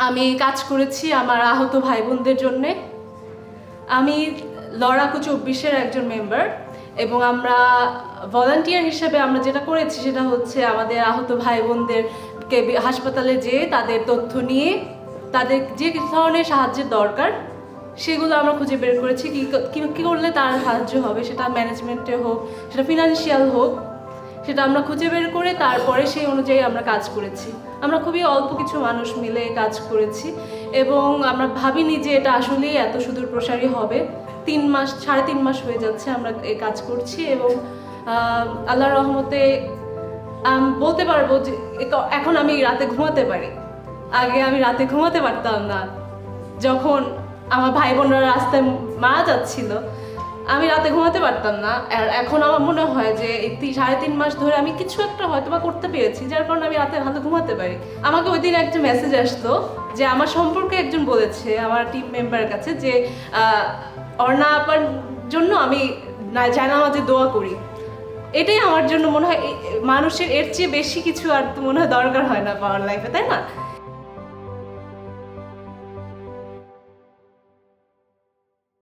আমি কাজ করেছি আমার আহত ভাই বোনদের জন্যে। আমি লড়াকু 24-এর একজন মেম্বার এবং আমরা ভলান্টিয়ার হিসেবে আমরা যেটা করেছি সেটা হচ্ছে আমাদের আহত ভাই বোনদেরকে হাসপাতালে যেয়ে তাদের তথ্য নিয়ে তাদের যে ধরনের সাহায্যের দরকার সেগুলো আমরা খুঁজে বের করেছি। কী করলে তার সাহায্য হবে, সেটা ম্যানেজমেন্টে হোক, সেটা ফিনান্সিয়াল হোক, সেটা আমরা খুঁজে বের করে তারপরে সেই অনুযায়ী আমরা কাজ করেছি। আমরা খুবই অল্প কিছু মানুষ মিলে কাজ করেছি এবং আমরা ভাবিনি যে এটা আসলেই এত সুদূর প্রসারী হবে। 3.5 মাস হয়ে যাচ্ছে আমরা এই কাজ করছি এবং আল্লাহর রহমতে বলতে পারবো যে এখন আমি রাতে ঘুমাতে পারি। আগে আমি রাতে ঘুমাতে পারতাম না। যখন আমার ভাই বোনরা রাস্তায় মারা যাচ্ছিল আমি রাতে ঘুমাতে পারতাম না। আর এখন আমার মনে হয় যে এই 3.5 মাস ধরে আমি কিছু একটা হয়তো বা করতে পেরেছি যার কারণে আমি রাতে ভালো ঘুমাতে পারি। আমাকে ওই দিন একটা মেসেজ আসতো যে আমার সম্পর্কে একজন বলেছে আমার টিম মেম্বারের কাছে যে অর্ণা আপার জন্য আমি জায়নামাজে দোয়া করি। এটাই আমার জন্য মনে হয় মানুষের এর চেয়ে বেশি কিছু আর মনে হয় দরকার হয় না পাওয়ার লাইফে, তাই না?